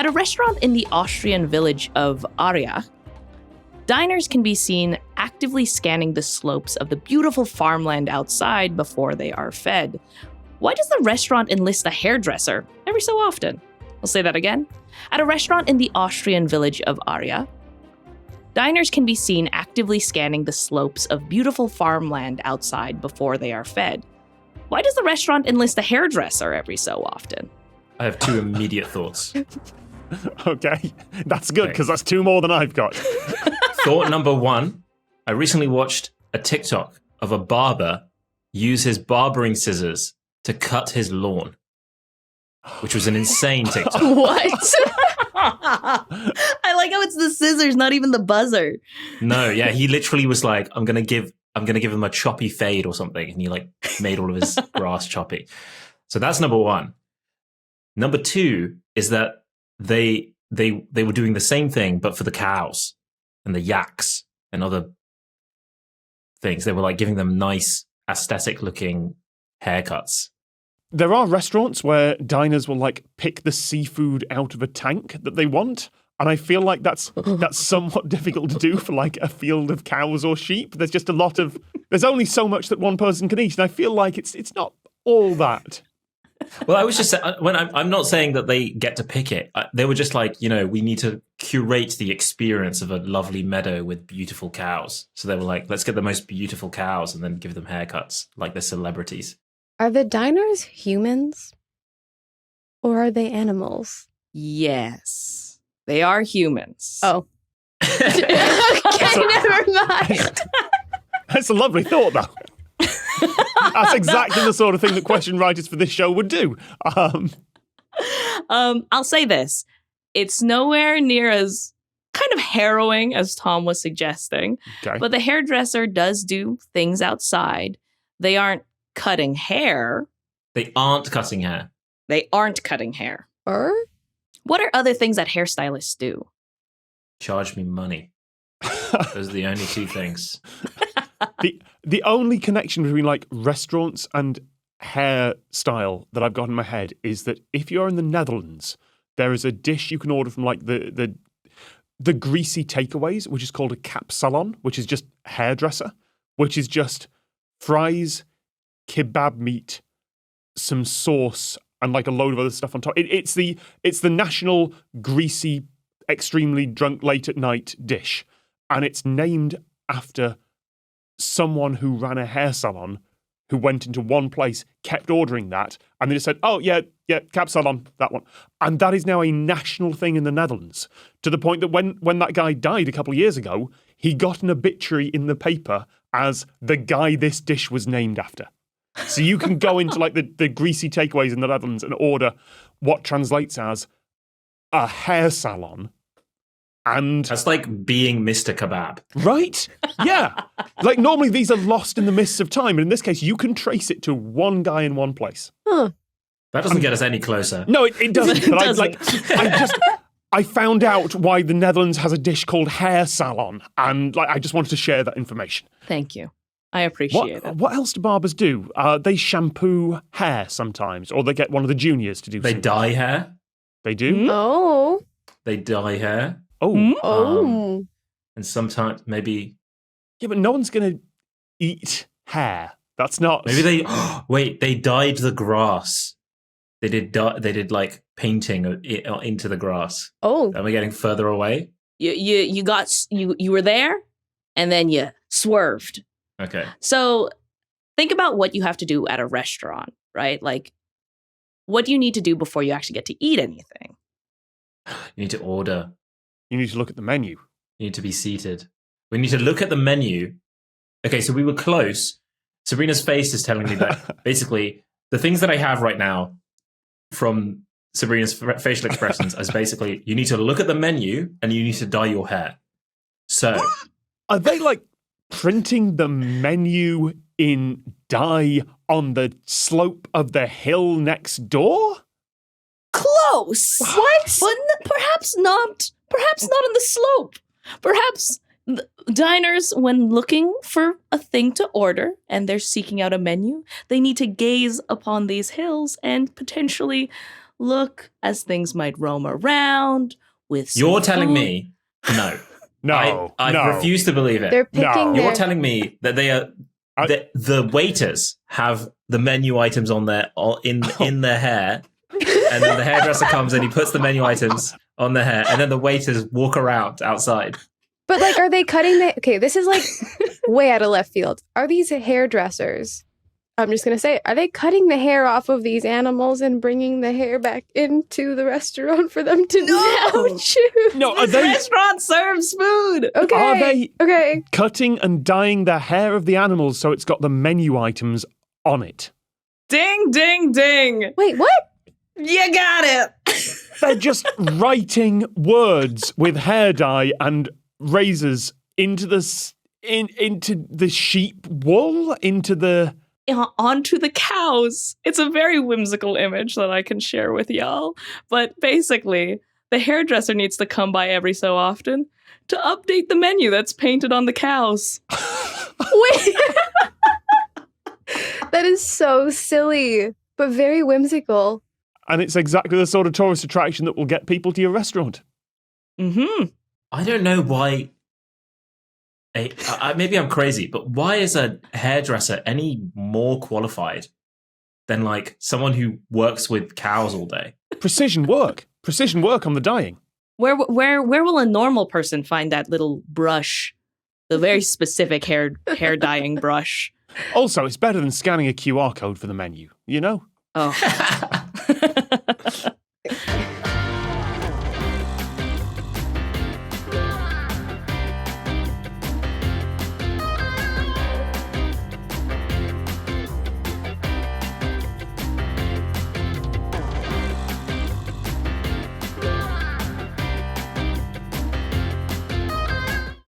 At a restaurant in the Austrian village of Aria, diners can be seen actively scanning the slopes of the beautiful farmland outside before they are fed. Why does the restaurant enlist a hairdresser every so often? I'll say that again. At a restaurant in the Austrian village of Aria, diners can be seen actively scanning the slopes of beautiful farmland outside before they are fed. Why does the restaurant enlist a hairdresser every so often? I have two immediate thoughts. Okay, that's good because that's two more than I've got. Thought number one, I recently watched a TikTok of a barber use his barbering scissors to cut his lawn, which was an insane TikTok. What? I like how it's the scissors, not even the buzzer. No, yeah, he literally was like, I'm gonna give him a choppy fade or something, and he like made all of his grass choppy. So that's number one. Number two is that they were doing the same thing, but for the cows and the yaks and other things. They were like giving them nice, aesthetic looking haircuts. There are restaurants where diners will like pick the seafood out of a tank that they want. And I feel like that's somewhat difficult to do for like a field of cows or sheep. There's just there's only so much that one person can eat. And I feel like it's not all that. Well, I was just when I'm not saying that they get to pick it. They were just like, we need to curate the experience of a lovely meadow with beautiful cows. So they were like, let's get the most beautiful cows and then give them haircuts like they're celebrities. Are the diners humans? Or are they animals? Yes, they are humans. Oh. Okay, never mind. That's a lovely thought, though. That's exactly the sort of thing that question writers for this show would do. I'll say this. It's nowhere near as kind of harrowing as Tom was suggesting. Okay. But the hairdresser does do things outside. They aren't cutting hair. They aren't cutting hair. They aren't cutting hair. Or? What are other things that hairstylists do? Charge me money. Those are the only two things. The only connection between like restaurants and hairstyle that I've got in my head is that if you're in the Netherlands, there is a dish you can order from like the greasy takeaways, which is called a kapsalon, which is just hairdresser, which is just fries, kebab meat, some sauce, and like a load of other stuff on top. It's the national greasy, extremely drunk late at night dish, and it's named after someone who ran a hair salon who went into one place, kept ordering that, and they just said, oh, yeah, cap salon, that one. And that is now a national thing in the Netherlands, to the point that when that guy died a couple of years ago, he got an obituary in the paper as the guy this dish was named after. So you can go into like the greasy takeaways in the Netherlands and order what translates as a hair salon. And that's like being Mr. Kebab. Right? Yeah. Like normally these are lost in the mists of time. And in this case, you can trace it to one guy in one place. Huh. That doesn't get us any closer. No, it doesn't. But doesn't. I found out why the Netherlands has a dish called hair salon. And like I just wanted to share that information. Thank you. I appreciate it. What else do barbers do? They shampoo hair sometimes, or they get one of the juniors to do They something. dye hair. They do? Oh. They dye hair. Oh. Oh. And sometimes maybe... Yeah, but no one's going to eat hair. That's not... Maybe they... Wait, they dyed the grass. They did like painting into the grass. Oh. Am I getting further away? You were there, and then you swerved. Okay. So think about what you have to do at a restaurant, right? Like, what do you need to do before you actually get to eat anything? You need to order. You need to look at the menu. You need to be seated. We need to look at the menu. Okay, so we were close. Sabrina's face is telling me that basically the things that I have right now from Sabrina's facial expressions is basically you need to look at the menu and you need to dye your hair. So... Are they like printing the menu in dye on the slope of the hill next door? Close. What? But perhaps not. Perhaps not on the slope. Perhaps diners, when looking for a thing to order and they're seeking out a menu, they need to gaze upon these hills and potentially look as things might roam around with some You're telling food. me no. No, I no. refuse to believe it. They're picking No. You're telling me that they are the waiters have the menu items on their in their hair, and then the hairdresser comes and he puts the menu items on their hair, and then the waiters walk around outside. But like, are they cutting the? Okay, this is like way out of left field. Are these hairdressers? I'm just gonna say, are they cutting the hair off of these animals and bringing the hair back into the restaurant for them to now choose? No, are This they restaurant serves food. Okay. Are they- Okay. cutting and dyeing the hair of the animals so it's got the menu items on it? Ding, ding, ding. Wait, what? You got it. They're just writing words with hair dye and razors into into the sheep wool, into the... Onto the cows. It's a very whimsical image that I can share with y'all. But basically, the hairdresser needs to come by every so often to update the menu that's painted on the cows. Wait. That is so silly, but very whimsical. And it's exactly the sort of tourist attraction that will get people to your restaurant. Mm-hmm. I don't know why. Maybe I'm crazy, but why is a hairdresser any more qualified than like someone who works with cows all day? Precision work on the dyeing. Where will a normal person find that little brush? The very specific hair dyeing brush. Also, it's better than scanning a QR code for the menu, you know? Oh.